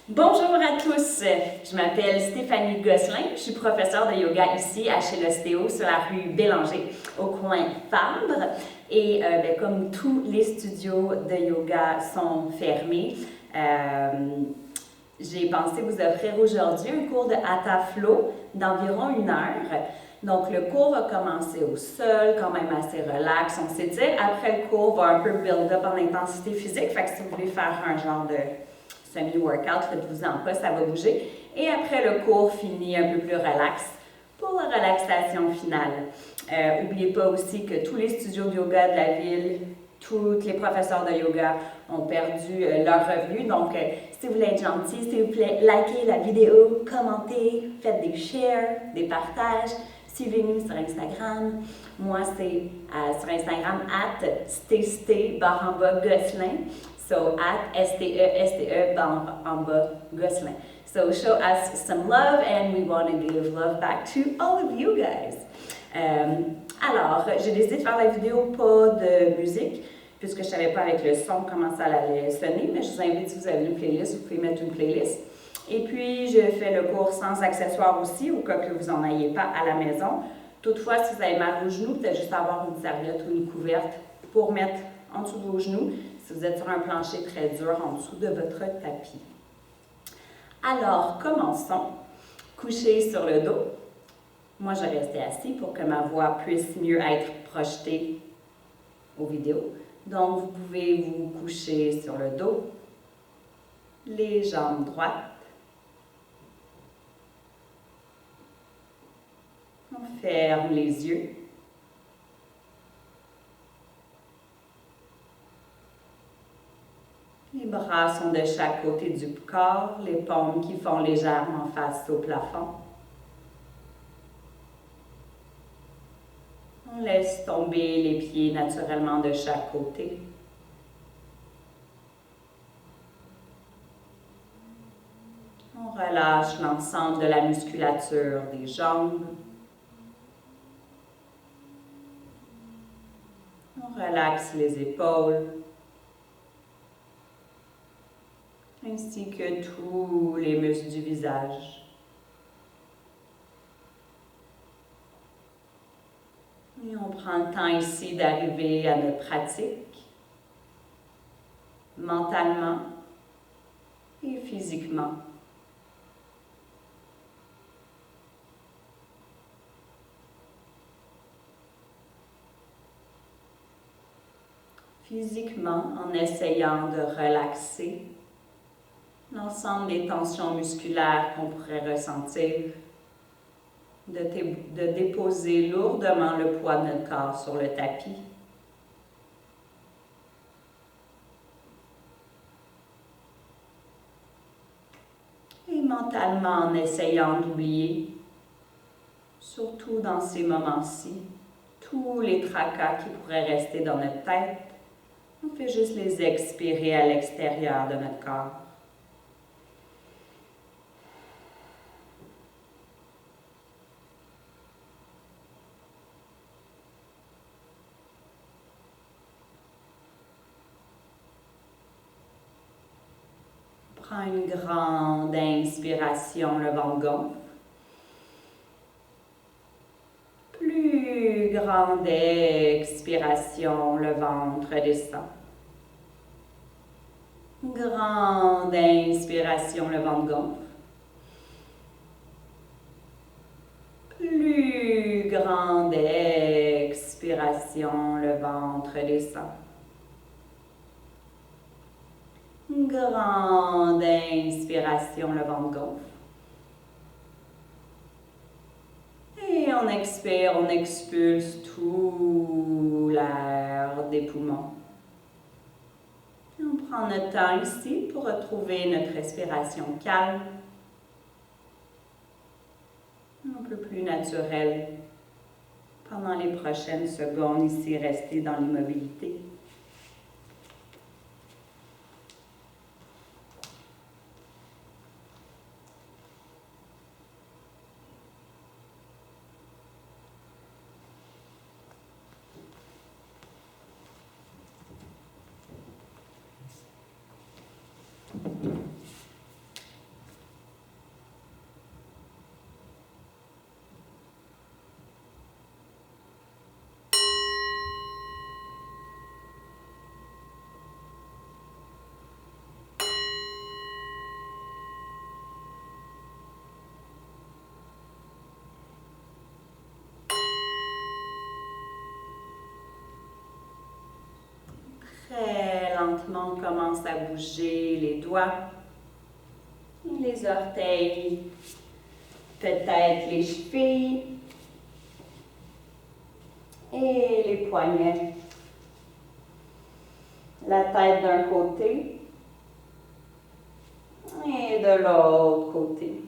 Bonjour à tous, je m'appelle Stéphanie Gosselin, je suis professeure de yoga ici à chez l'Ostéo sur la rue Bélanger au coin Fabre et comme tous les studios de yoga sont fermés, j'ai pensé vous offrir aujourd'hui un cours de Hatha Flow d'environ 1 heure. Donc le cours va commencer au sol, quand même assez relax, on s'étire. Après le cours, on va un peu build up en intensité physique, fait que si vous voulez faire un genre de semi-workout, faites-vous-en pas, ça va bouger. Et après le cours finit un peu plus relax pour la relaxation finale. N'oubliez pas aussi que tous les studios de yoga de la ville, tous les professeurs de yoga ont perdu leurs revenus. Donc, si vous voulez être gentil, s'il vous plaît, likez la vidéo, commentez, faites des shares, des partages. Suivez-nous sur Instagram. Moi, c'est sur Instagram, @steste_Gosselin. So, @STE_Gosselin. So, show us some love and we want to give love back to all of you guys. Alors, j'ai décidé de faire la vidéo pas de musique, puisque je ne savais pas avec le son comment ça allait sonner, mais je vous invite, si vous avez une playlist, vous pouvez mettre une playlist. Et puis, je fais le cours sans accessoires aussi, au cas que vous n'en ayez pas à la maison. Toutefois, si vous avez mal aux genoux, peut-être juste avoir une serviette ou une couverte pour mettre en dessous de vos genoux, si vous êtes sur un plancher très dur en dessous de votre tapis. Alors, commençons. Couchez sur le dos. Moi, je vais rester assis pour que ma voix puisse mieux être projetée aux vidéos. Donc, vous pouvez vous coucher sur le dos, les jambes droites. On ferme les yeux. Les bras sont de chaque côté du corps, les paumes qui font légèrement face au plafond. On laisse tomber les pieds naturellement de chaque côté. On relâche l'ensemble de la musculature des jambes. On relaxe les épaules, ainsi que tous les muscles du visage. Et on prend le temps ici d'arriver à notre pratique, mentalement et physiquement. Physiquement, en essayant de relaxer l'ensemble des tensions musculaires qu'on pourrait ressentir, de déposer lourdement le poids de notre corps sur le tapis. Et mentalement, en essayant d'oublier, surtout dans ces moments-ci, tous les tracas qui pourraient rester dans notre tête, on fait juste les expirer à l'extérieur de notre corps. Prends une grande inspiration, le ventre gonfle. Plus grande expiration, le ventre descend. Grande inspiration, le ventre gonfle. Plus grande expiration, le ventre descend. Grande inspiration, le ventre gonfle. Et on expire, on expulse tout l'air des poumons. Et on prend notre temps ici pour retrouver notre respiration calme, un peu plus naturelle. Pendant les prochaines secondes, ici, restez dans l'immobilité. Très lentement, on commence à bouger les doigts, les orteils, peut-être les chevilles et les poignets. La tête d'un côté et de l'autre côté.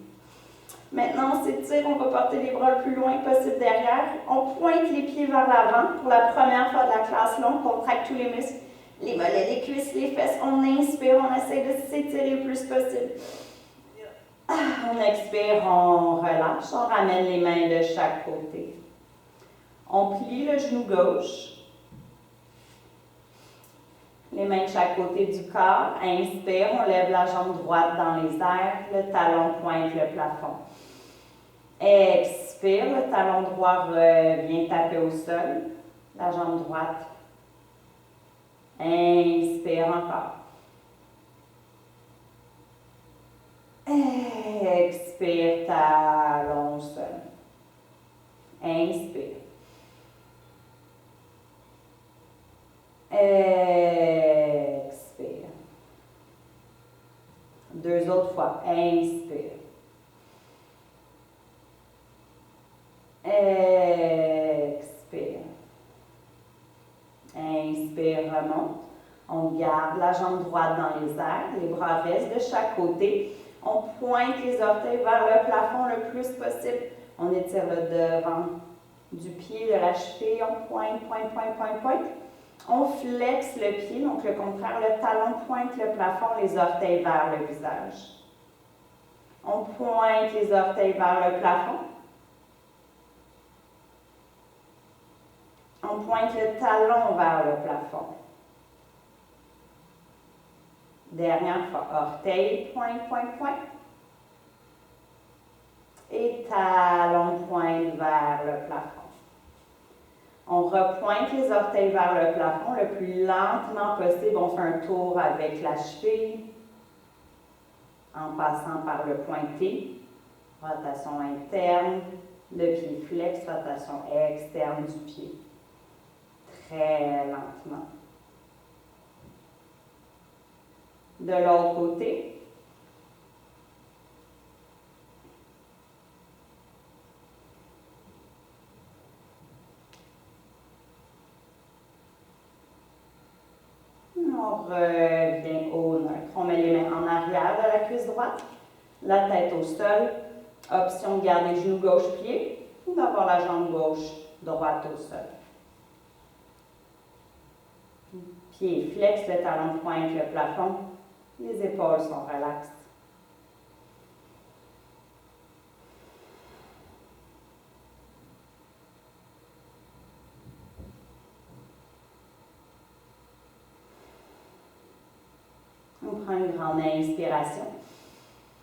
Maintenant, on s'étire, on va porter les bras le plus loin possible derrière. On pointe les pieds vers l'avant. Pour la première fois de la classe longue, on contracte tous les muscles, les mollets, les cuisses, les fesses. On inspire, on essaie de s'étirer le plus possible. On expire, on relâche, on ramène les mains de chaque côté. On plie le genou gauche. Les mains de chaque côté du corps. Inspire, on lève la jambe droite dans les airs. Le talon pointe le plafond. Expire, le talon droit revient taper au sol. La jambe droite. Inspire encore. Expire, talon au sol. Inspire. Expire. Deux autres fois. Inspire. Expire. Inspire, remonte. On garde la jambe droite dans les airs. Les bras restent de chaque côté. On pointe les orteils vers le plafond le plus possible. On étire le devant du pied, de la cheville. On pointe, pointe, pointe, pointe, pointe. On flexe le pied, donc le contraire, le talon pointe le plafond, les orteils vers le visage. On pointe les orteils vers le plafond. On pointe le talon vers le plafond. Dernière fois, orteil, pointe, pointe, pointe. Et talon pointe vers le plafond. On repointe les orteils vers le plafond le plus lentement possible. On fait un tour avec la cheville en passant par le pointé. Rotation interne, le pied flex, rotation externe du pied. Très lentement. De l'autre côté. On revient au neutre. On met les mains en arrière de la cuisse droite, la tête au sol. Option de garder le genou gauche plié ou d'avoir la jambe gauche droite au sol. Pied flex, le talon pointe le plafond. Les épaules sont relaxes. On prend une grande inspiration.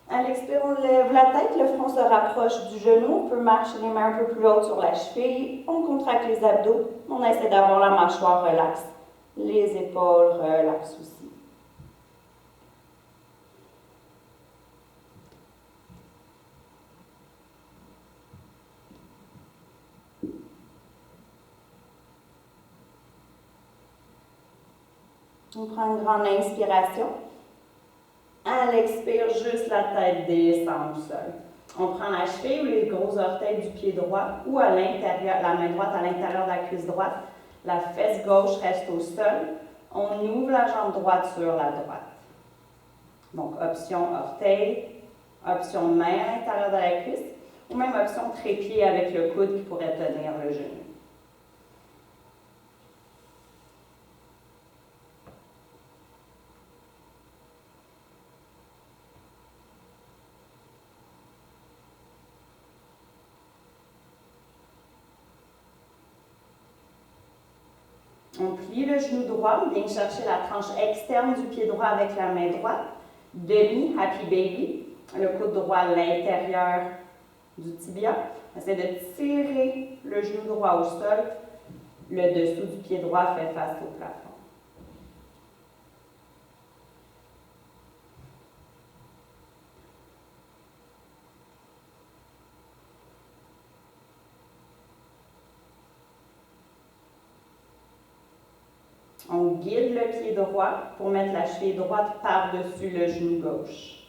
À l'expire, on lève la tête, le front se rapproche du genou. On peut marcher les mains un peu plus hautes sur la cheville. On contracte les abdos. On essaie d'avoir la mâchoire relaxe. Les épaules relaxent aussi. On prend une grande inspiration. À l'expire, juste la tête descend au sol. On prend la cheville ou les gros orteils du pied droit ou à l'intérieur, la main droite à l'intérieur de la cuisse droite. La fesse gauche reste au sol. On ouvre la jambe droite sur la droite. Donc, option orteil, option main à l'intérieur de la cuisse ou même option trépied avec le coude qui pourrait tenir le genou. On plie le genou droit, on vient chercher la tranche externe du pied droit avec la main droite. Demi Happy Baby, le coude droit à l'intérieur du tibia. On essaie de tirer le genou droit au sol. Le dessous du pied droit fait face au plafond. On guide le pied droit pour mettre la cheville droite par-dessus le genou gauche.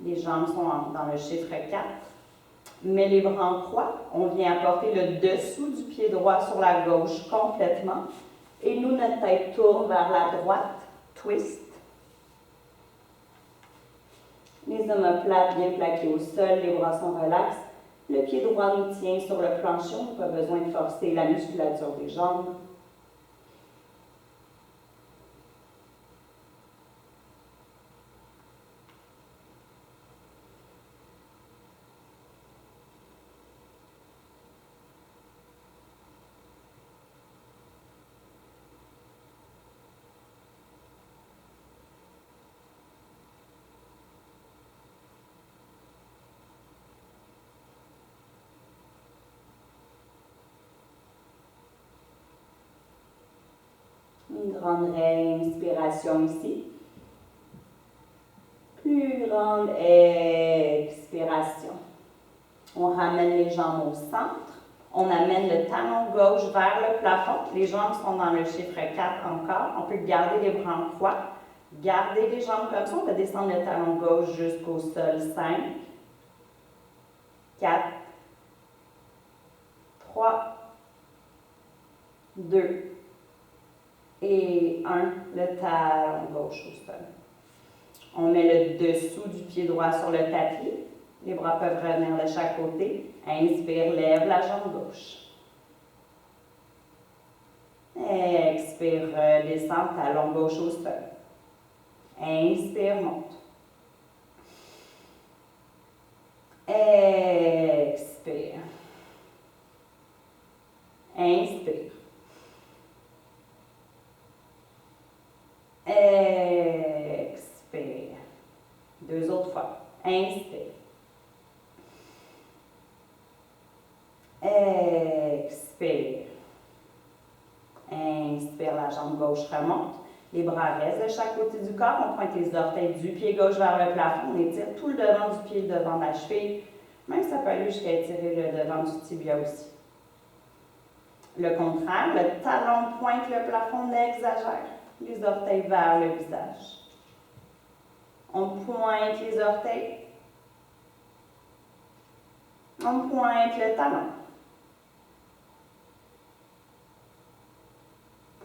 Les jambes sont dans le chiffre 4. Mets les bras en croix. On vient apporter le dessous du pied droit sur la gauche complètement. Et nous, notre tête tourne vers la droite. Twist. Les omoplates bien plaqués au sol, les bras sont relax. Le pied droit nous tient sur le plancher. On n'a pas besoin de forcer la musculature des jambes. Une grande inspiration ici. Plus grande expiration. On ramène les jambes au centre. On amène le talon gauche vers le plafond. Les jambes sont dans le chiffre 4 encore. On peut garder les bras en croix. Garder les jambes comme ça. On peut descendre le talon gauche jusqu'au sol. 5, 4, 3, 2, et 1, le talon gauche au sol. On met le dessous du pied droit sur le tapis. Les bras peuvent revenir de chaque côté. Inspire, lève la jambe gauche. Expire, redescend, talon gauche au sol. Inspire, monte. Expire. Inspire. Expire. 2 autres fois. Inspire. Expire. Inspire, la jambe gauche remonte. Les bras restent de chaque côté du corps. On pointe les orteils du pied gauche vers le plafond. On étire tout le devant du pied, le devant de la cheville. Même ça peut aller jusqu'à étirer le devant du tibia aussi. Le contraire, le talon pointe le plafond, on exagère. Les orteils vers le visage. On pointe les orteils. On pointe le talon.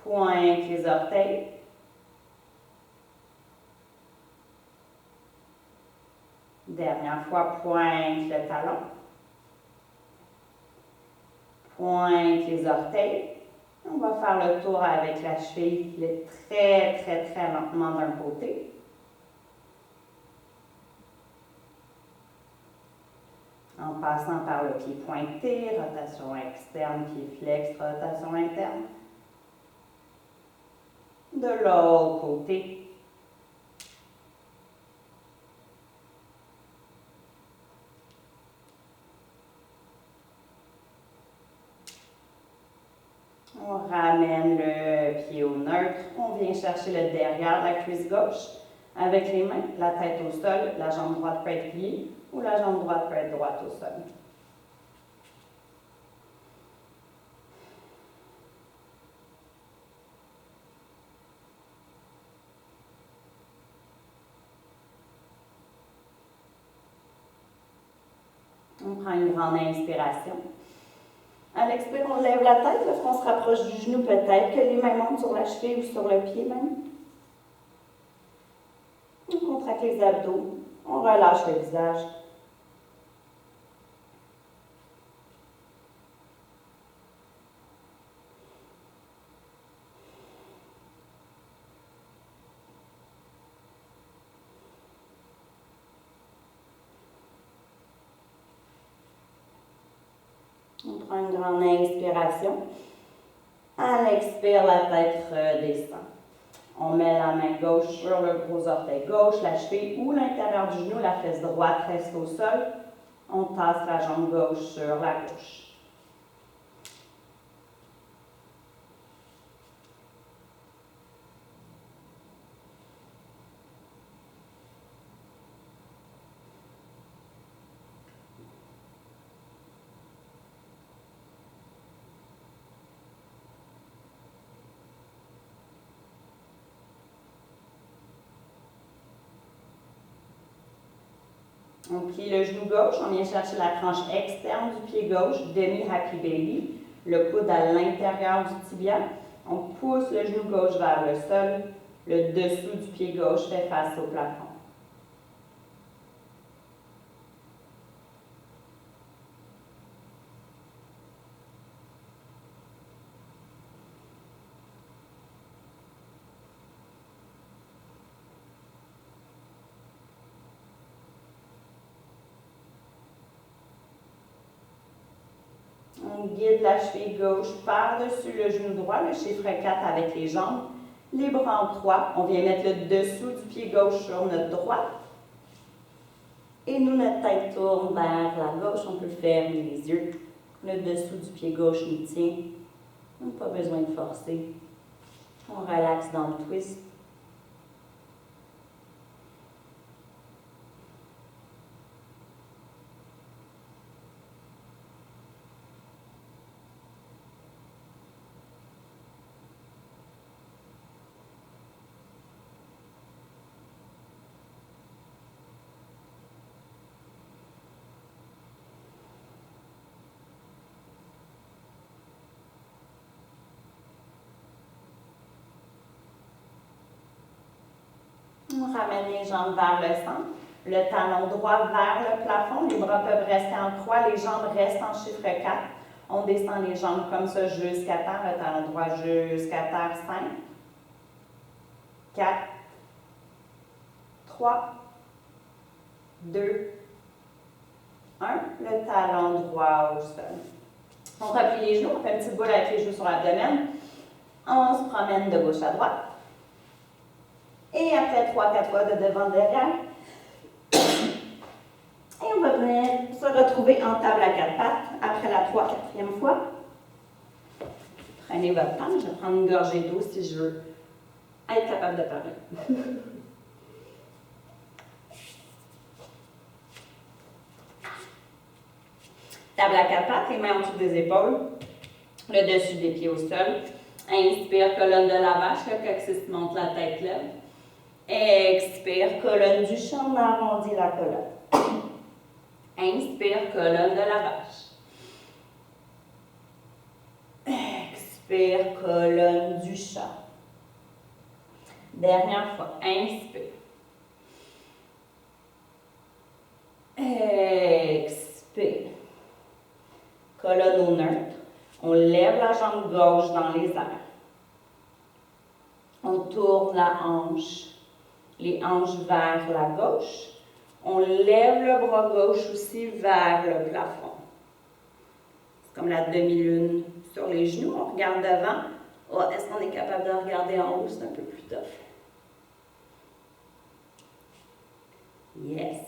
Pointe les orteils. Dernière fois, pointe le talon. Pointe les orteils. On va faire le tour avec la cheville qui est très, très, très lentement d'un côté. En passant par le pied pointé, rotation externe, pied flex, rotation interne. De l'autre côté. On ramène le pied au neutre. On vient chercher le derrière de la cuisse gauche avec les mains, la tête au sol. La jambe droite peut être pliée ou la jambe droite peut être droite au sol. On prend une grande inspiration. À l'expire, on lève la tête, lorsqu'on se rapproche du genou, peut-être que les mains montent sur la cheville ou sur le pied même. On contracte les abdos, on relâche le visage. On prend une grande inspiration. À l'expire, la tête redescend. On met la main gauche sur le gros orteil gauche, la cheville ou l'intérieur du genou, la fesse droite reste au sol. On tasse la jambe gauche sur la gauche. On plie le genou gauche, on vient chercher la tranche externe du pied gauche, demi-happy baby, le coude à l'intérieur du tibia. On pousse le genou gauche vers le sol, le dessous du pied gauche fait face au plafond. On guide la cheville gauche par-dessus le genou droit, le chiffre 4 avec les jambes. Les bras en croix, on vient mettre le dessous du pied gauche sur notre droite. Et nous, notre tête tourne vers la gauche, on peut fermer les yeux. Le dessous du pied gauche nous tient. On n'a pas besoin de forcer. On relaxe dans le twist. On ramène les jambes vers le centre, le talon droit vers le plafond, les bras peuvent rester en croix, les jambes restent en chiffre 4. On descend les jambes comme ça jusqu'à terre, le talon droit jusqu'à terre, 5, 4, 3, 2, 1, le talon droit au sol. On replie les genoux, on fait une petite boule avec les genoux sur l'abdomen. On se promène de gauche à droite. Et après 3-4 fois de devant derrière. Et on va venir se retrouver en table à 4 pattes après la 3-4e fois. Prenez votre temps, je vais prendre une gorgée d'eau si je veux être capable de parler. Table à 4 pattes, les mains en dessous des épaules, le dessus des pieds au sol. Inspire, colonne de la vache, le coccyx monte, la tête lève. Expire, colonne du chat, on arrondit la colonne. Inspire, colonne de la vache. Expire, colonne du chat. Dernière fois, inspire. Expire. Colonne au neutre. On lève la jambe gauche dans les airs. On tourne la hanche. Les hanches vers la gauche. On lève le bras gauche aussi vers le plafond. C'est comme la demi-lune sur les genoux. On regarde devant. Oh, est-ce qu'on est capable de regarder en haut? C'est un peu plus tough. Yes.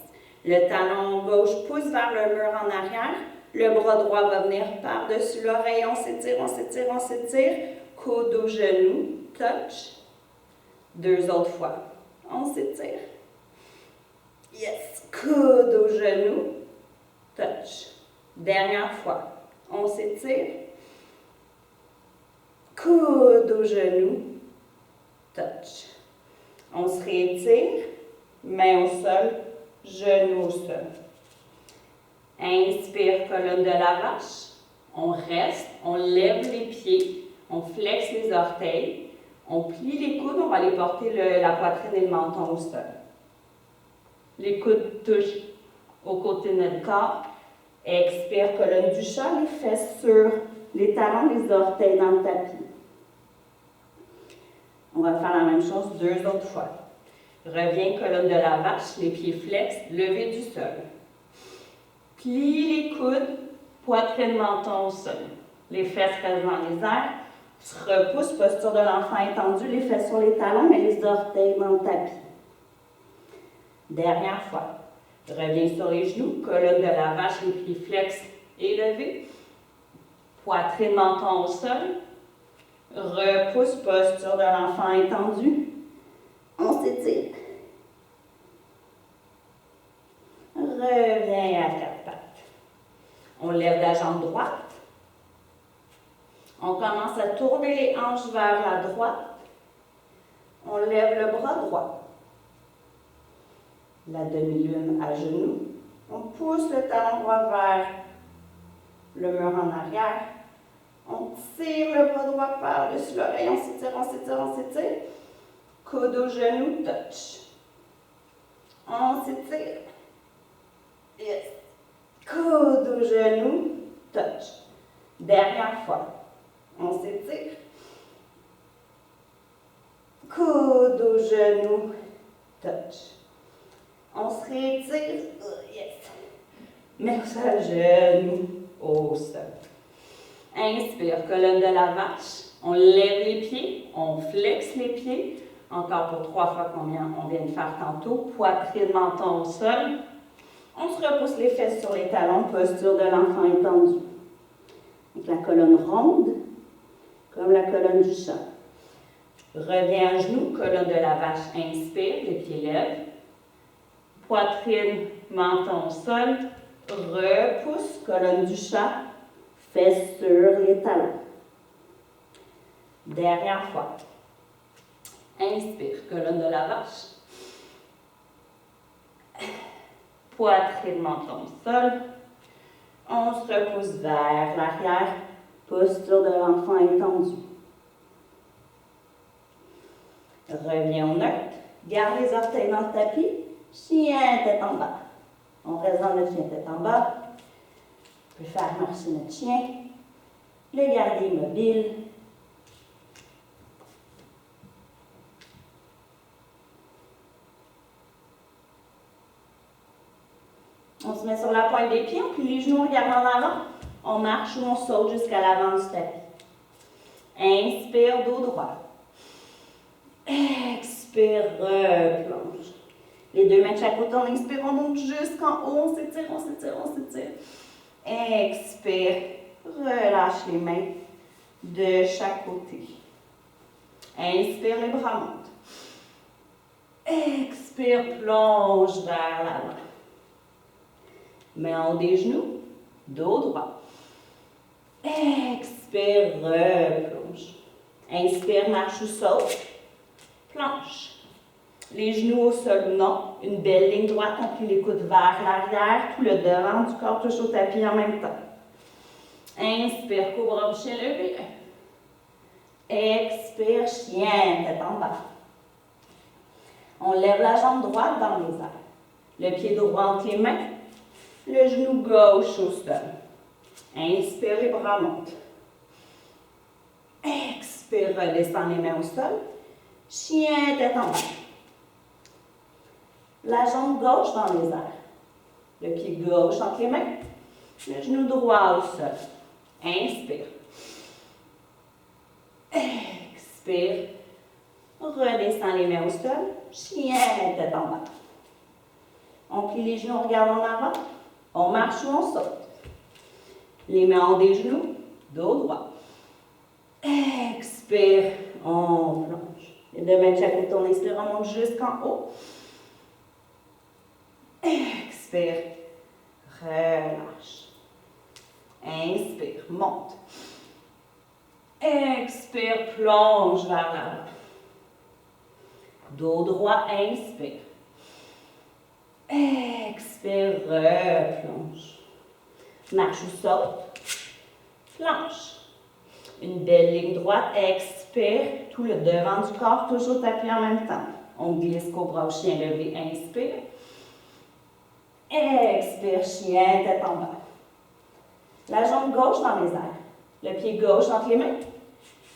Le talon gauche pousse vers le mur en arrière. Le bras droit va venir par-dessus l'oreille. On s'étire, on s'étire, on s'étire. Coude au genou. Touch. 2 autres fois. On s'étire. Yes. Coude au genou. Touch. Dernière fois. On s'étire. Coude au genou. Touch. On se réétire. Main au sol. Genou au sol. Inspire, colonne de la vache. On reste. On lève les pieds. On flexe les orteils. On plie les coudes, on va aller porter la poitrine et le menton au sol. Les coudes touchent aux côtés de notre corps. Expire, colonne du chat, les fesses sur les talons, les orteils dans le tapis. On va faire la même chose 2 autres fois. Reviens, colonne de la vache, les pieds flex, lever du sol. Plie les coudes, poitrine, menton au sol. Les fesses restent dans les airs. Se repousse, posture de l'enfant étendu, les fesses sur les talons, mais les orteils dans le tapis. Dernière fois. Reviens sur les genoux, colonne de la vache, les pieds flex et levés. Poitrine, menton au sol. Repousse, posture de l'enfant étendu. On s'étire. Reviens à 4 pattes. On lève la jambe droite. On commence à tourner les hanches vers la droite. On lève le bras droit. La demi-lune à genoux. On pousse le talon droit vers le mur en arrière. On tire le bras droit par-dessus l'oreille. On s'étire, on s'étire, on s'étire. Coude au genou, touch. On s'étire. Yes. Coude au genou, touch. Dernière fois. On s'étire. Coude au genou, touch. On se réétire. Yes. Merci, genou au sol. Inspire, colonne de la vache. On lève les pieds, on flexe les pieds. Encore pour 3 fois combien on vient de faire tantôt. Poitrine, menton au sol. On se repousse les fesses sur les talons, posture de l'enfant étendu. Avec la colonne ronde, comme la colonne du chat. Reviens à genoux, colonne de la vache, inspire, les pieds lèvent. Poitrine, menton au sol. Repousse, colonne du chat, fesses sur les talons. Dernière fois. Inspire, colonne de la vache. Poitrine, menton au sol. On se repousse vers l'arrière, posture de l'enfant étendu. Reviens au neutre, garde les orteils dans le tapis, chien tête en bas. On reste dans le chien tête en bas. On peut faire marcher notre chien, le garder immobile. On se met sur la pointe des pieds, on plie les genoux, on regarde en avant. On marche ou on saute jusqu'à l'avant du tapis. Inspire, dos droit. Expire, replonge. Les deux mains de chaque côté, on inspire, on monte jusqu'en haut, on s'étire, on s'étire, on s'étire. Expire, relâche les mains de chaque côté. Inspire, les bras montent. Expire, plonge vers l'avant. Main en haut des genoux, dos droit. Expire, replonge. Inspire, marche ou saute. Planche. Les genoux au sol ou non. Une belle ligne droite, on plie les coudes vers l'arrière. Tout le devant du corps touche au tapis en même temps. Inspire, cobra au chien levé. Expire, chien, tête en bas. On lève la jambe droite dans les airs. Le pied droit entre les mains. Le genou gauche au sol. Inspire, les bras montent. Expire, redescend les mains au sol. Chien, tête en bas. La jambe gauche dans les airs. Le pied gauche entre les mains. Le genou droit au sol. Inspire. Expire. Redescend les mains au sol. Chien, tête en bas. On plie les genoux, on regarde en avant. On marche ou on saute. Les mains en haut des genoux. Dos droit. Expire. On plonge. Les deux mains de chaque côté, on inspire, on monte jusqu'en haut. Expire. Relâche. Inspire. Monte. Expire. Plonge vers l'avant. Dos droit. Inspire. Expire. Replonge. Marche ou saute. Planche. Une belle ligne droite. Expire. Tout le devant du corps touche au tapis en même temps. On glisse cobra au chien levé. Inspire. Expire. Chien, tête en bas. La jambe gauche dans les airs. Le pied gauche entre les mains.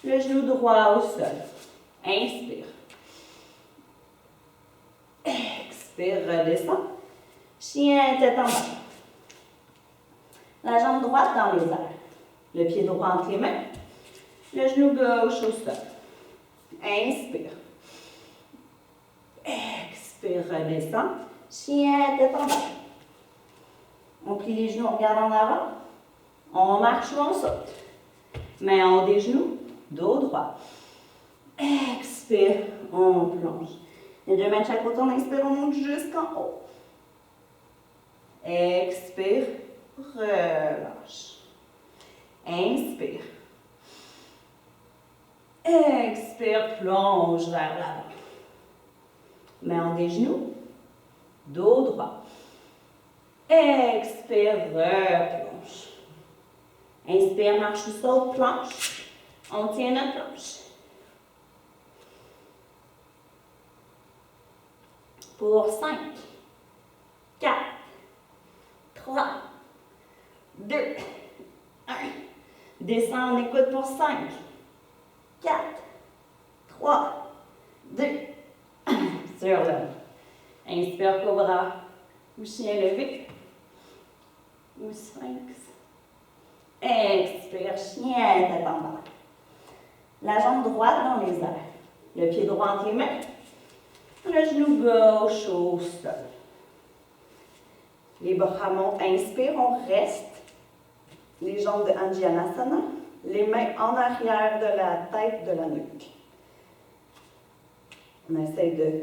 Le genou droit au sol. Inspire. Expire. Redescend. Chien, tête en bas. La jambe droite dans les airs. Le pied droit entre les mains. Le genou gauche au sol. Inspire. Expire, redescend. Chien, tête en bas. On plie les genoux, on regarde en avant. On marche ou on saute. Main en haut des genoux, dos droit. Expire, on plonge. Les deux mains de chaque côté, on inspire, on monte jusqu'en haut. Expire, relâche. Inspire. Expire, plonge vers l'avant. Main en des genoux, dos droit. Expire, replonge. Inspire, marche ou saute, planche. On tient notre planche. Pour 5, 4, 3, 2, 1. Descends, on écoute pour 5, 4, 3, 2, 1. Surlève. Inspire, cobra ou chien levé. Ou sphinx. Expire, chien, tête en bas. La jambe droite dans les airs. Le pied droit entre les mains. Le genou gauche au sol. Les bras montent, inspire, on reste. Les jambes de Anjanasana. Les mains en arrière de la tête, de la nuque. On essaie de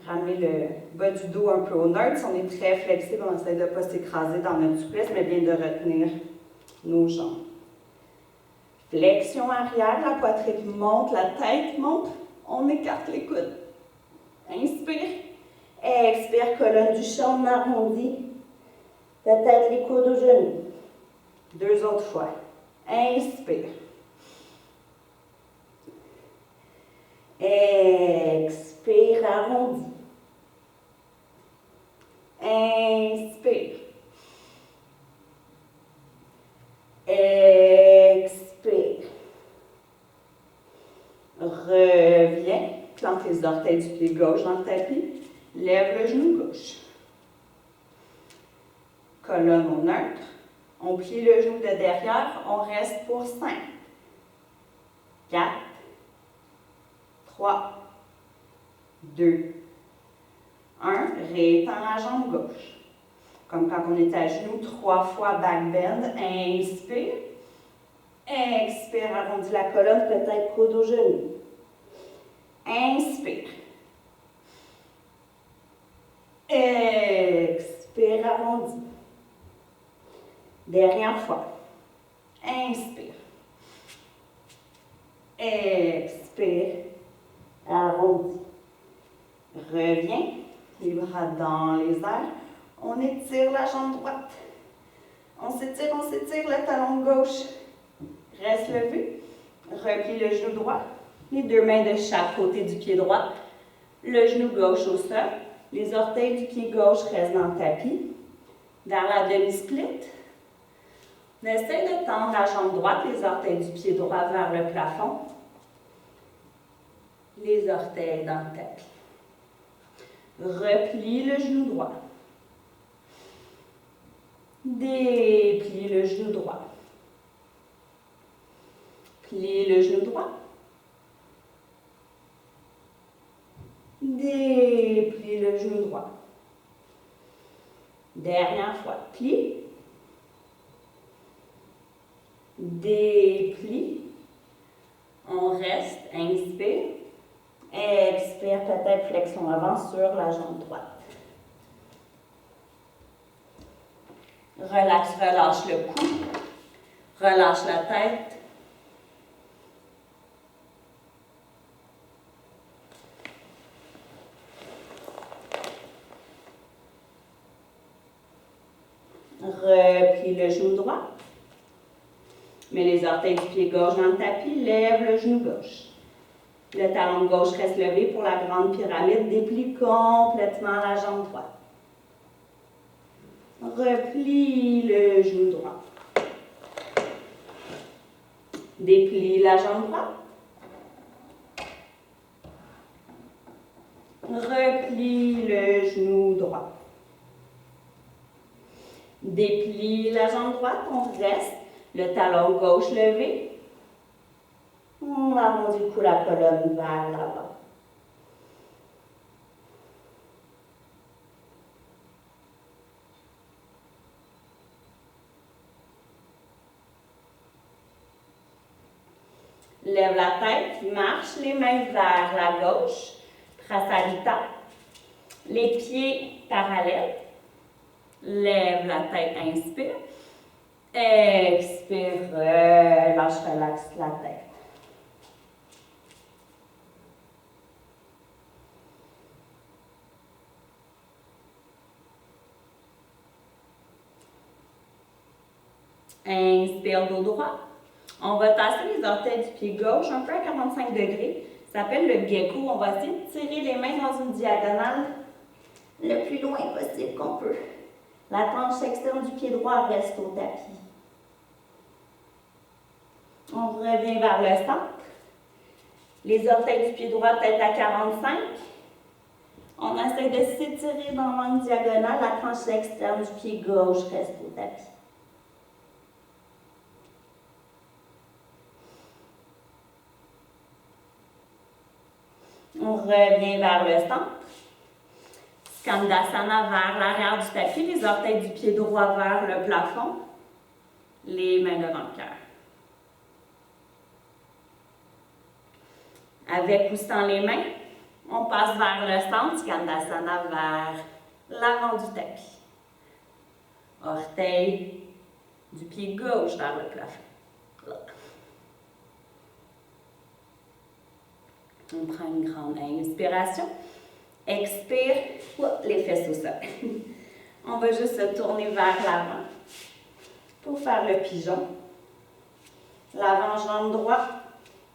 ramener le bas du dos un peu au neutre. Si on est très flexible, on essaie de ne pas s'écraser dans notre souplesse, mais bien de retenir nos jambes. Flexion arrière, la poitrine monte, la tête monte. On écarte les coudes. Inspire. Expire, colonne du chat, on arrondit. Peut-être les coudes aux genoux. 2 autres fois. Inspire. Expire, arrondi. Inspire. Expire. Reviens. Plante les orteils du pied gauche dans le tapis. Lève le genou gauche. Colonne au neutre. On plie le genou de derrière. On reste pour 5, 4, 3, 2, 1. Rétends la jambe gauche. Comme quand on est à genoux, 3 fois back bend. Inspire. Expire, arrondis la colonne, peut-être coude au genou. Inspire. Expire, arrondi. Dernière fois. Inspire. Expire, arrondi. Reviens, les bras dans les airs. On étire la jambe droite. On s'étire, le talon gauche reste levé. Replie le genou droit. Les 2 mains de chaque côté du pied droit. Le genou gauche au sol. Les orteils du pied gauche restent dans le tapis. Vers la demi-split. On essaie de tendre la jambe droite, les orteils du pied droit vers le plafond. Les orteils dans le tapis. Replie le genou droit. Déplie le genou droit. Plie le genou droit. Déplie le genou droit. Dernière fois. Plie. Déplie. On reste. Inspire. Expire, peut-être flexion avant sur la jambe droite. Relaxe, relâche le cou. Relâche la tête. Replie le genou droit. Mets les orteils du pied gauche dans le tapis. Lève le genou gauche. Le talon gauche reste levé pour la grande pyramide. Déplie complètement la jambe droite. Replie le genou droit. Déplie la jambe droite. Replie le genou droit. Déplie la jambe droite. On reste. Le talon gauche levé. On arrondit le cou, la colonne vers l'avant. Lève la tête, marche les mains vers la gauche. Prasarita. Les pieds parallèles. Lève la tête, inspire. Expire, relâche, relaxe la tête. Inspire, dos droit. On va tasser les orteils du pied gauche un peu à 45 degrés. Ça s'appelle le gecko. On va essayer de tirer les mains dans une diagonale le plus loin possible qu'on peut. La tranche externe du pied droit reste au tapis. On revient vers le centre. Les orteils du pied droit tête à 45. On essaie de s'étirer dans l'angle diagonale. La tranche externe du pied gauche reste au tapis. On revient vers le centre. Skandasana vers l'arrière du tapis, les orteils du pied droit vers le plafond, les mains devant le cœur. Avec ou sans les mains, on passe vers le centre, Skandasana vers l'avant du tapis. Orteil du pied gauche vers le plafond. On prend une grande inspiration. Expire, les fesses au sol. On va juste se tourner vers l'avant pour faire le pigeon. L'avant-jambe droite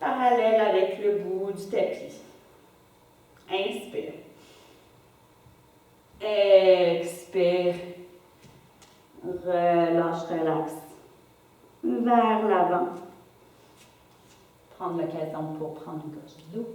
parallèle avec le bout du tapis. Inspire. Expire. Relâche, relax. Vers l'avant. Prendre l'occasion pour prendre une gorgée d'eau.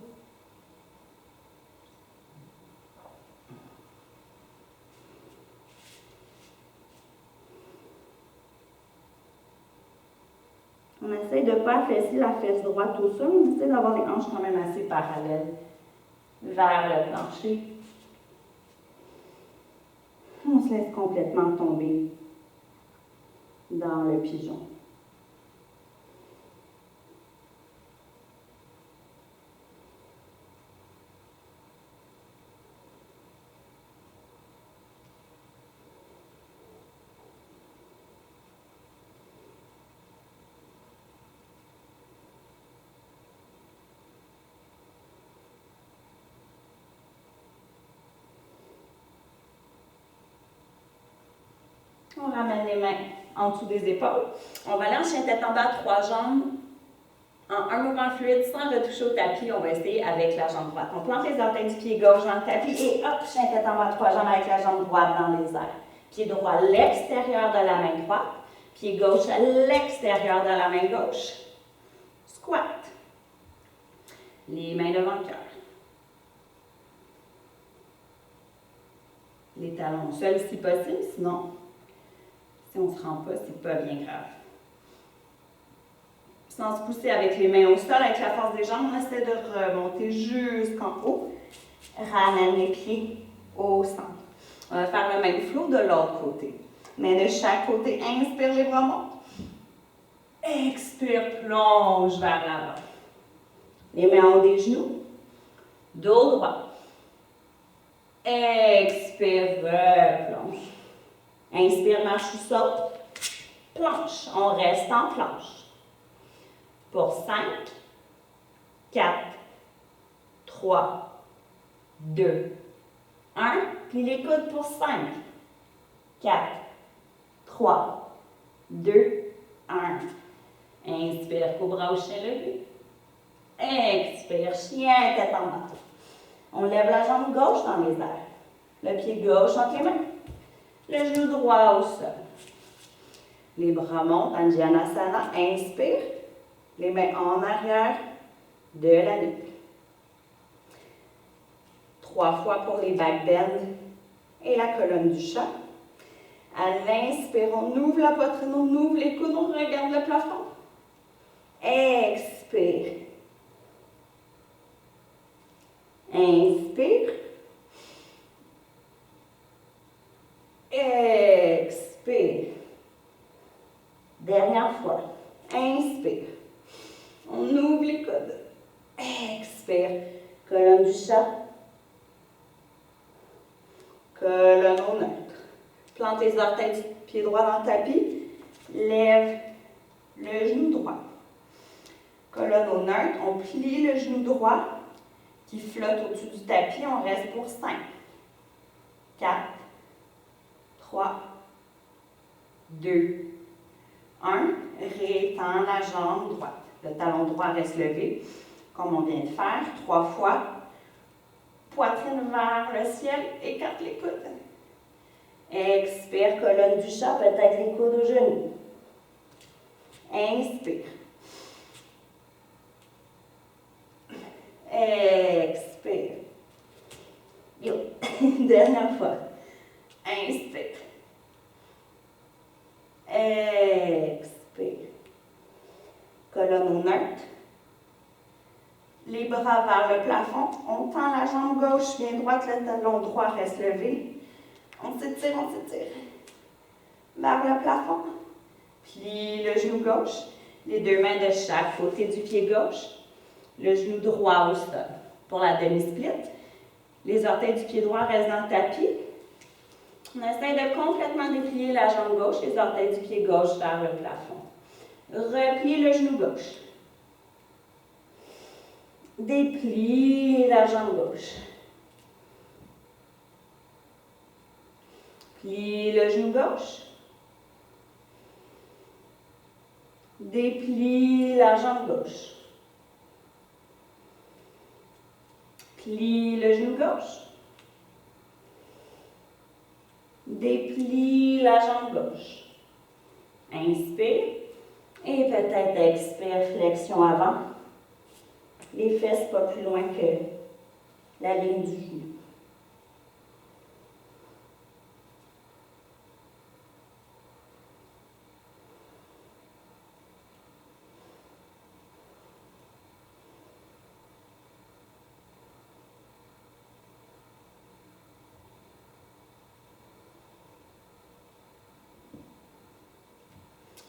On essaie de ne pas affaisser la fesse droite au sol, on essaie d'avoir les hanches quand même assez parallèles vers le plancher. On se laisse complètement tomber dans le pigeon. On ramène les mains en dessous des épaules. On va aller en chien tête en bas, 3 jambes. En un mouvement fluide, sans retoucher au tapis, on va essayer avec la jambe droite. On plante les orteils du pied gauche dans le tapis et hop, chien tête en bas, 3 jambes avec la jambe droite dans les airs. Pied droit à l'extérieur de la main droite. Pied gauche à l'extérieur de la main gauche. Squat. Les mains devant le cœur. Les talons seuls si possible, sinon, si on ne se rend pas, c'est pas bien grave. Sans se pousser avec les mains au sol, avec la force des jambes, on essaie de remonter jusqu'en haut. Ramène les pieds au centre. On va faire le même flow de l'autre côté. Mains de chaque côté, inspire, les bras montent. Expire, plonge vers l'avant. Les mains en haut des genoux. Dos droit. Expire, replonge. Inspire, marche ou saute. Planche. On reste en planche. Pour 5, 4, 3, 2, 1. Plie les coudes pour 5, 4, 3, 2, 1. Inspire, cobra au chien levé. Expire, chien, tête en bas. On lève la jambe gauche dans les airs. Le pied gauche entre les mains. Le genou droit au sol. Les bras montent, Anjanasana. Inspire. Les mains en arrière de la nuque. 3 fois pour les back bends et la colonne du chat. À l'inspire, on ouvre la poitrine, on ouvre les coudes, on regarde le plafond. Expire. Inspire. Expire. Dernière fois. Inspire. On ouvre les coudes. Expire. Colonne du chat. Colonne au neutre. Plante les orteils du pied droit dans le tapis. Lève le genou droit. Colonne au neutre. On plie le genou droit qui flotte au-dessus du tapis. On reste pour 5, 4, 3, 2, 1, rétend la jambe droite. Le talon droit reste levé, comme on vient de faire, 3 fois. Poitrine vers le ciel, écarte les coudes. Expire, colonne du chat, peut-être les coudes aux genoux. Inspire. Expire. Yo. Dernière fois. Inspire. Expire. Colonne au neutre. Les bras vers le plafond. On tend la jambe gauche, bien droite, le talon droit reste levé. On s'étire, on s'étire. Vers le plafond. Plie le genou gauche. Les deux mains de chaque côté du pied gauche. Le genou droit au sol. Pour la demi-split, les orteils du pied droit restent dans le tapis. On essaie de complètement déplier la jambe gauche, les orteils du pied gauche vers le plafond. Repliez le genou gauche. Dépliez la jambe gauche. Pliez le genou gauche. Dépliez la jambe gauche. Plie le genou gauche. Déplie la jambe gauche. Inspire. Et peut-être expire, flexion avant. Les fesses pas plus loin que la ligne du genou.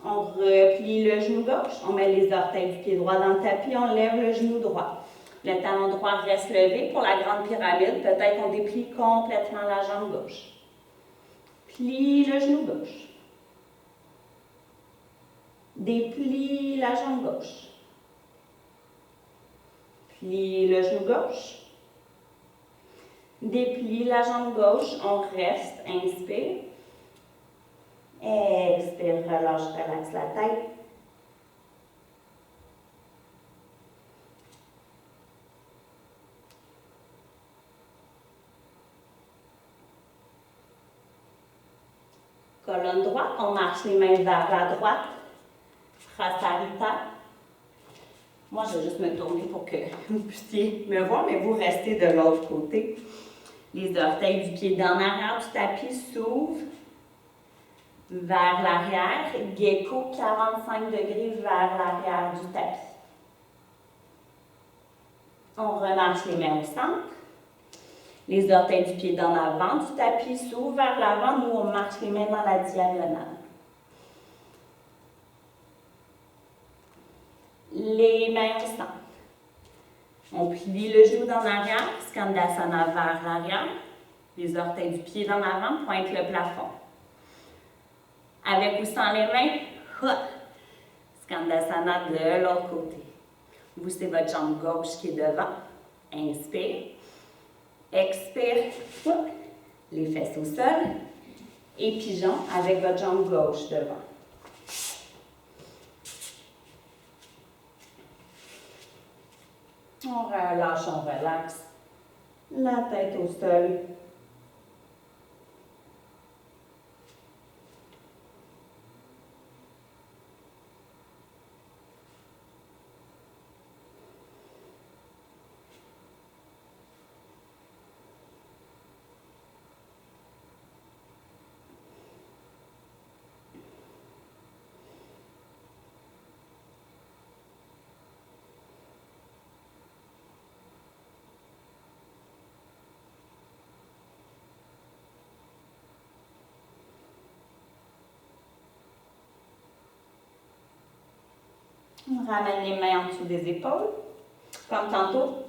On replie le genou gauche, on met les orteils du pied droit dans le tapis, on lève le genou droit. Le talon droit reste levé pour la grande pyramide. Peut-être qu'on déplie complètement la jambe gauche. Plie le genou gauche. Déplie la jambe gauche. Plie le genou gauche. Déplie la jambe gauche, on reste, inspire. Expire, relâche, relaxe la tête. Colonne droite, on marche les mains vers la droite. Prasarita. Moi, je vais juste me tourner pour que vous puissiez me voir, mais vous restez de l'autre côté. Les orteils du pied d'en arrière du tapis s'ouvrent vers l'arrière. Gecko, 45 degrés vers l'arrière du tapis. On remarche les mains au centre. Les orteils du pied d'en avant du tapis s'ouvrent vers l'avant. Nous, on marche les mains dans la diagonale. Les mains au centre. On plie le genou d'en arrière, Skandasana vers l'arrière. Les orteils du pied d'en avant pointent le plafond. Avec ou sans les mains, Skandasana de l'autre côté. Vous, c'est votre jambe gauche qui est devant. Inspire. Expire. Les fesses au sol. Et pigeon avec votre jambe gauche devant. On relâche, on relaxe. La tête au sol. On ramène les mains en dessous des épaules. Comme tantôt,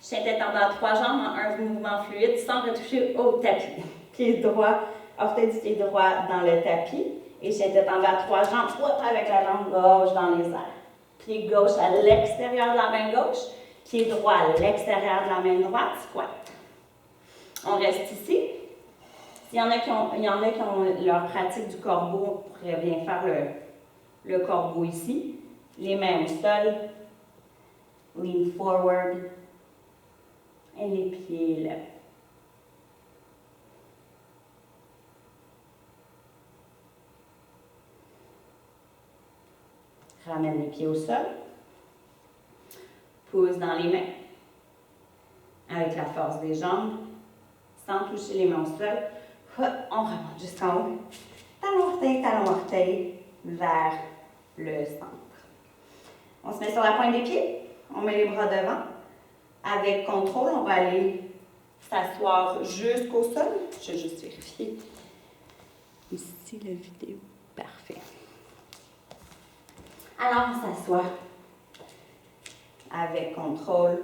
chien tête en bas, 3 jambes en un mouvement fluide sans retoucher au tapis. Pied droit, orteil du pied droit dans le tapis. Et chien tête en bas, 3 jambes, avec la jambe gauche dans les airs. Pied gauche à l'extérieur de la main gauche. Pied droit à l'extérieur de la main droite, squat. On reste ici. Il y en a qui ont leur pratique du corbeau, on pourrait bien faire le corbeau ici, les mains au sol, lean forward, et les pieds lèvent. Ramène les pieds au sol. Pousse dans les mains. Avec la force des jambes. Sans toucher les mains au sol. On remonte jusqu'en haut. Talon orteil vers le centre. On se met sur la pointe des pieds. On met les bras devant. Avec contrôle, on va aller s'asseoir jusqu'au sol. Je vais juste vérifier ici la vidéo. Parfait. Alors, on s'assoit avec contrôle,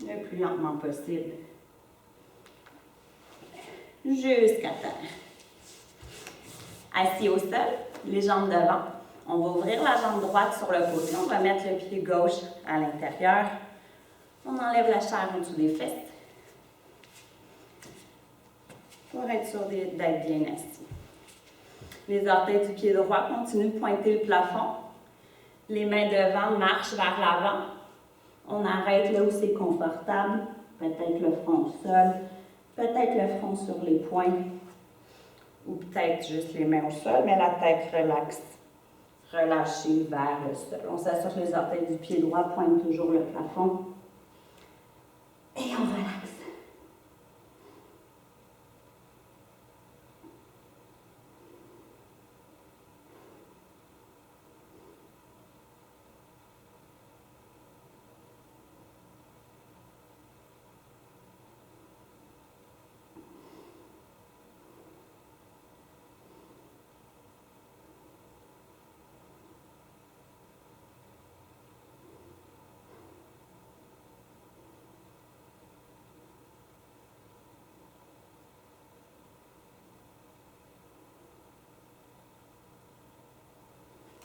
le plus lentement possible, jusqu'à terre. Assis au sol, les jambes devant. On va ouvrir la jambe droite sur le côté. On va mettre le pied gauche à l'intérieur. On enlève la chair en dessous des fesses pour être sûr d'être bien assis. Les orteils du pied droit continuent de pointer le plafond. Les mains devant marchent vers l'avant. On arrête là où c'est confortable. Peut-être le front au sol, peut-être le front sur les poings, ou peut-être juste les mains au sol, mais la tête relaxe, relâchée vers le sol. On s'assure que les orteils du pied droit pointent toujours le plafond. Et on relaxe.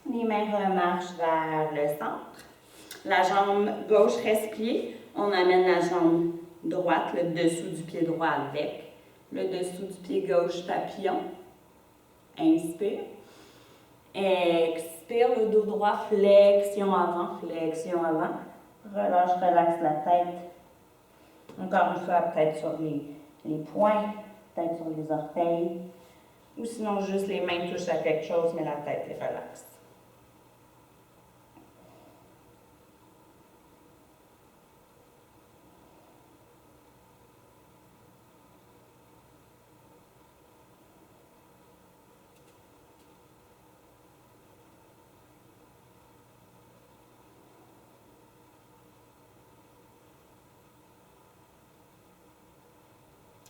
Les mains remarchent vers le centre. La jambe gauche reste pliée. On amène la jambe droite, le dessous du pied droit avec. Le dessous du pied gauche, papillon. Inspire. Expire, le dos droit, flexion avant, flexion avant. Relâche, relaxe la tête. Encore une fois, peut-être sur les poings, peut-être sur les orteils. Ou sinon, juste les mains touchent à quelque chose, mais la tête est relaxe.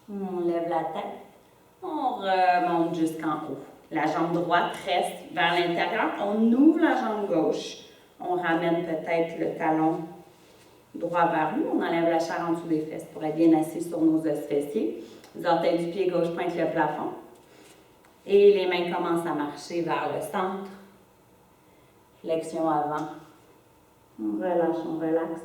On lève la tête, on remonte jusqu'en haut. La jambe droite reste vers l'intérieur, on ouvre la jambe gauche. On ramène peut-être le talon droit vers nous, on enlève la chair en dessous des fesses pour être bien assis sur nos os fessiers. Les orteils du pied gauche pointent le plafond. Et les mains commencent à marcher vers le centre. Flexion avant. On relâche, on relaxe.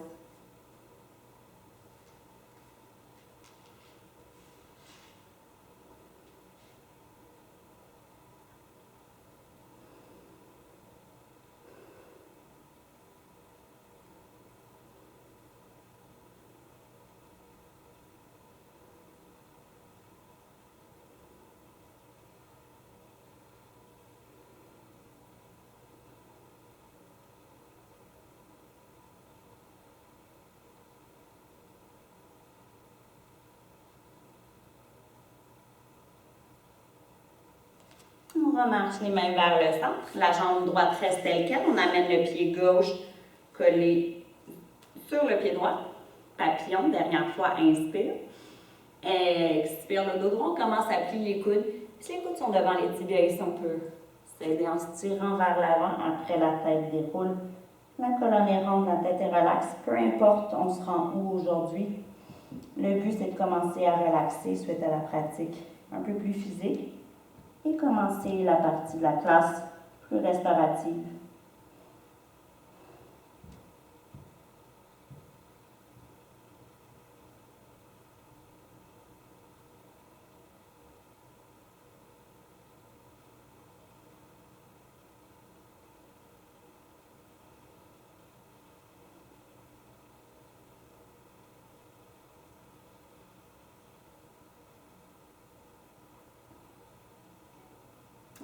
On remarche les mains vers le centre. La jambe droite reste telle quelle. On amène le pied gauche collé sur le pied droit. Papillon, dernière fois, inspire. Expire le dos droit. On commence à plier les coudes. Si les coudes sont devant les tibias, ici, on peut s'aider en se tirant vers l'avant. Après, la tête déroule. La colonne est ronde, la tête est relaxe. Peu importe, on se rend où aujourd'hui. Le but, c'est de commencer à relaxer suite à la pratique un peu plus physique. Et commencer la partie de la classe plus restaurative.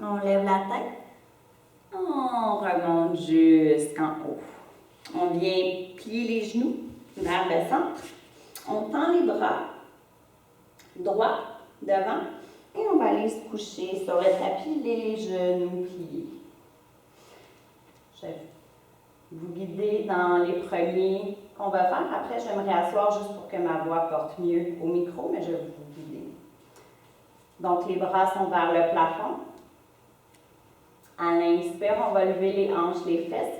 On lève la tête. On remonte jusqu'en haut. On vient plier les genoux vers le centre. On tend les bras droits devant et on va aller se coucher sur le tapis, les genoux pliés. Je vais vous guider dans les premiers qu'on va faire. Après, je vais me réasseoir juste pour que ma voix porte mieux au micro, mais je vais vous guider. Donc, les bras sont vers le plafond. À l'inspire, on va lever les hanches, les fesses.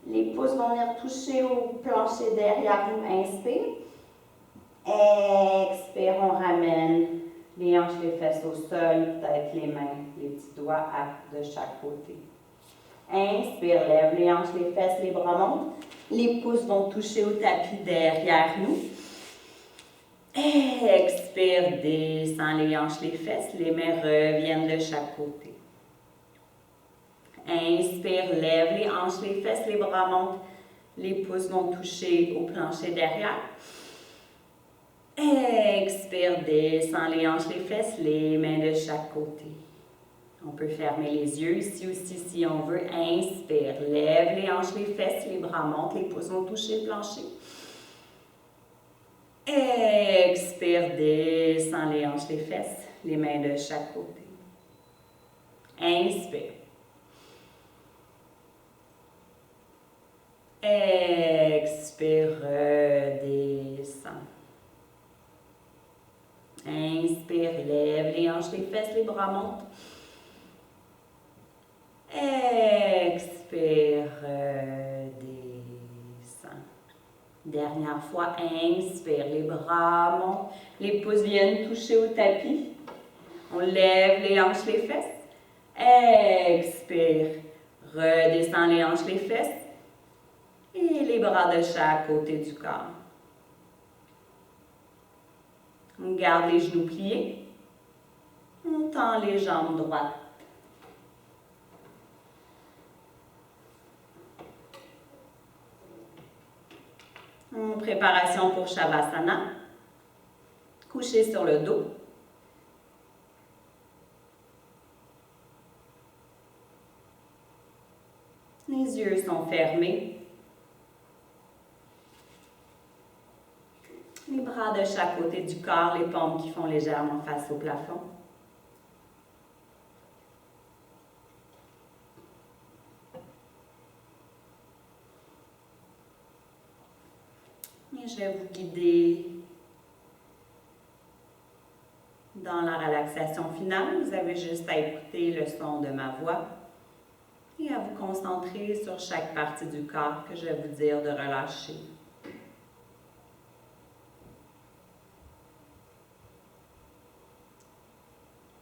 Les pouces vont venir toucher au plancher derrière nous. Inspire. Expire, on ramène les hanches, les fesses au sol, peut-être les mains, les petits doigts de chaque côté. Inspire, lève les hanches, les fesses, les bras montent. Les pouces vont toucher au tapis derrière nous. Expire, descend les hanches, les fesses, les mains reviennent de chaque côté. Inspire, lève les hanches, les fesses, les bras montent. Les pouces vont toucher au plancher derrière. Expire, descend les hanches, les fesses, les mains de chaque côté. On peut fermer les yeux ici aussi si on veut. Inspire, lève les hanches, les fesses, les bras montent, les pouces vont toucher le plancher. Expire, descend les hanches, les fesses, les mains de chaque côté. Inspire. Expire, redescend. Inspire, lève les hanches, les fesses, les bras montent. Expire, redescend. Dernière fois, inspire, les bras montent, les pouces viennent toucher au tapis. On lève les hanches, les fesses. Expire, redescend les hanches, les fesses. Et les bras de chaque côté du corps. On garde les genoux pliés. On tend les jambes droites. En préparation pour Shavasana. Couché sur le dos. Les yeux sont fermés. Les bras de chaque côté du corps, les paumes qui font légèrement face au plafond. Et je vais vous guider dans la relaxation finale. Vous avez juste à écouter le son de ma voix et à vous concentrer sur chaque partie du corps que je vais vous dire de relâcher.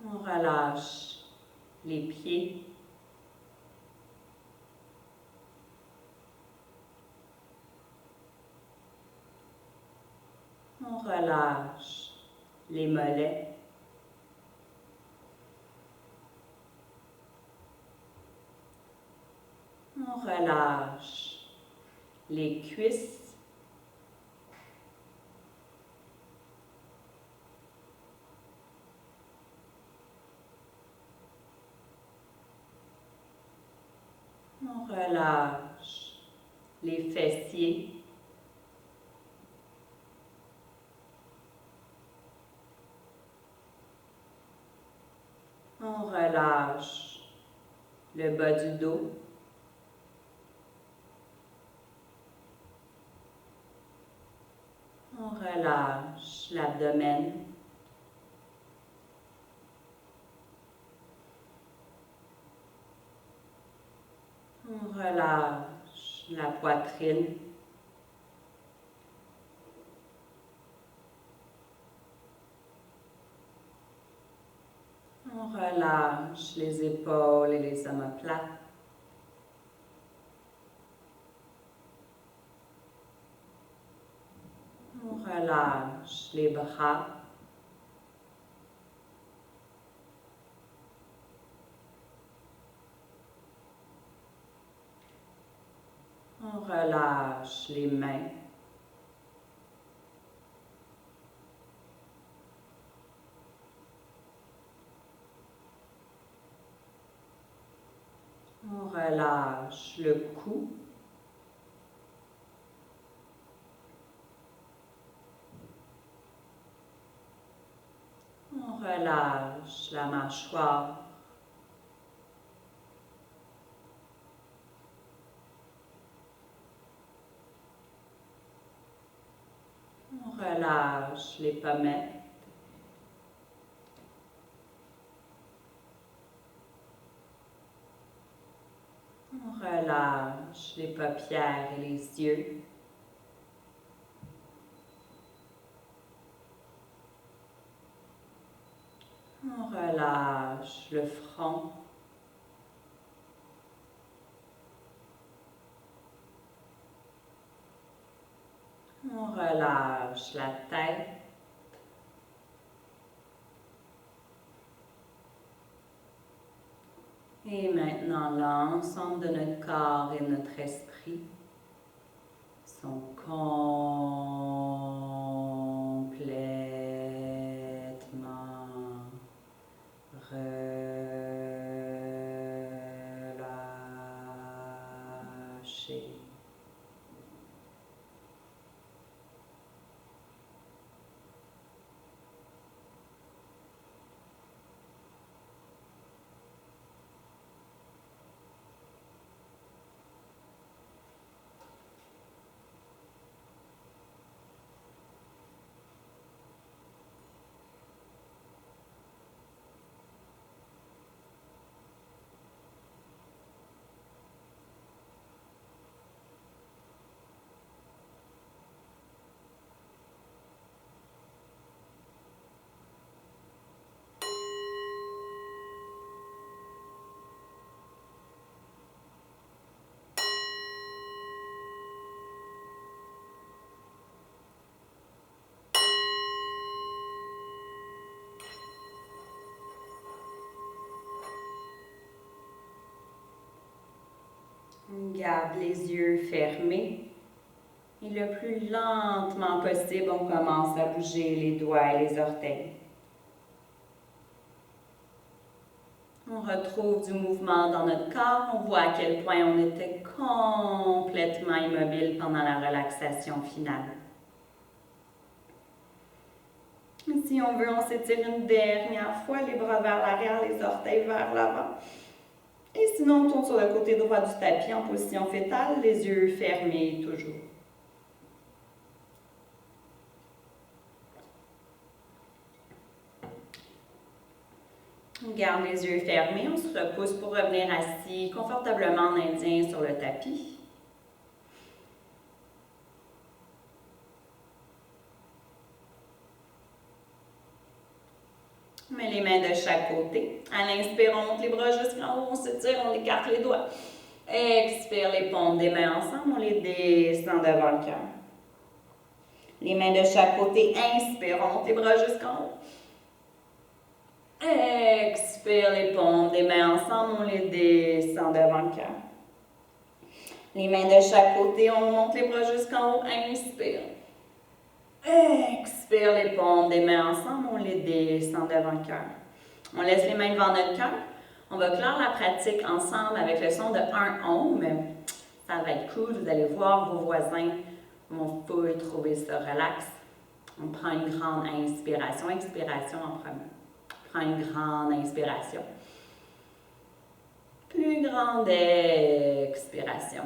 On relâche les pieds. On relâche les mollets. On relâche les cuisses. On relâche les fessiers. On relâche le bas du dos. On relâche l'abdomen. On relâche la poitrine. On relâche les épaules et les omoplates. On relâche les bras. On relâche les mains. relâche le cou. On relâche la mâchoire. On relâche les pommettes. On relâche les paupières et les yeux. On relâche le front. On relâche la tête. Et maintenant, l'ensemble de notre corps et notre esprit sont complètement relâchés. On garde les yeux fermés et le plus lentement possible, on commence à bouger les doigts et les orteils. On retrouve du mouvement dans notre corps, on voit à quel point on était complètement immobile pendant la relaxation finale. Si on veut, on s'étire une dernière fois, les bras vers l'arrière, les orteils vers l'avant. Et sinon, on tourne sur le côté droit du tapis en position fétale, les yeux fermés toujours. On garde les yeux fermés, on se repousse pour revenir assis confortablement en indien sur le tapis. On met les mains de chaque côté. À l'inspire, on monte les bras jusqu'en haut, on s'étire, on écarte les doigts. Expire, les paumes des mains ensemble, on les descend devant le cœur. Les mains de chaque côté, inspire, on monte les bras jusqu'en haut. Expire, les paumes des mains ensemble, on les descend devant le cœur. Les mains de chaque côté, on monte les bras jusqu'en haut, inspire. Expire, les paumes des mains ensemble, on les descend devant le cœur. On laisse les mains devant notre cœur. On va clore la pratique ensemble avec le son de un Om. Ça va être cool, vous allez voir, vos voisins vont full trouver ce relax. On prend une grande inspiration, expiration en premier. On prend une grande inspiration. Plus grande expiration.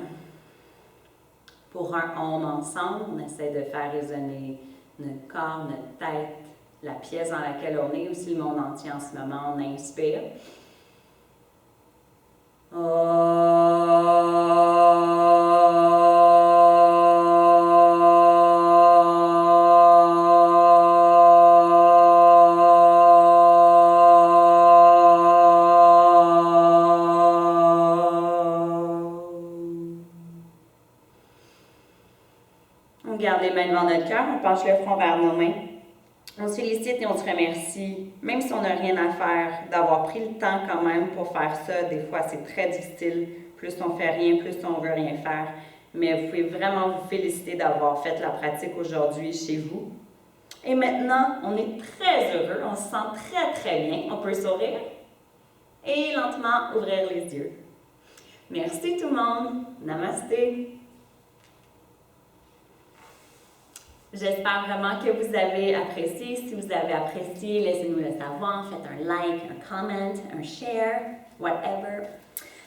Pour un Om ensemble, on essaie de faire résonner notre corps, notre tête, la pièce dans laquelle on est, aussi le monde entier en ce moment. On inspire. On garde les mains devant notre cœur, on penche le front vers nos mains. On se félicite et on se remercie, même si on n'a rien à faire, d'avoir pris le temps quand même pour faire ça. Des fois, c'est très difficile. Plus on fait rien, plus on veut rien faire. Mais vous pouvez vraiment vous féliciter d'avoir fait la pratique aujourd'hui chez vous. Et maintenant, on est très heureux, on se sent très très bien. On peut sourire et lentement ouvrir les yeux. Merci tout le monde. Namasté. J'espère vraiment que vous avez apprécié. Si vous avez apprécié, laissez-nous le savoir. Faites un like, un comment, un share, whatever.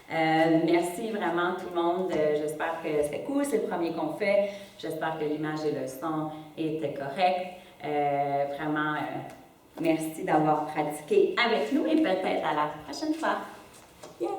Merci vraiment tout le monde. J'espère que c'est cool. C'est le premier qu'on fait. J'espère que l'image et le son étaient corrects. Vraiment, merci d'avoir pratiqué avec nous et peut-être à la prochaine fois. Yeah.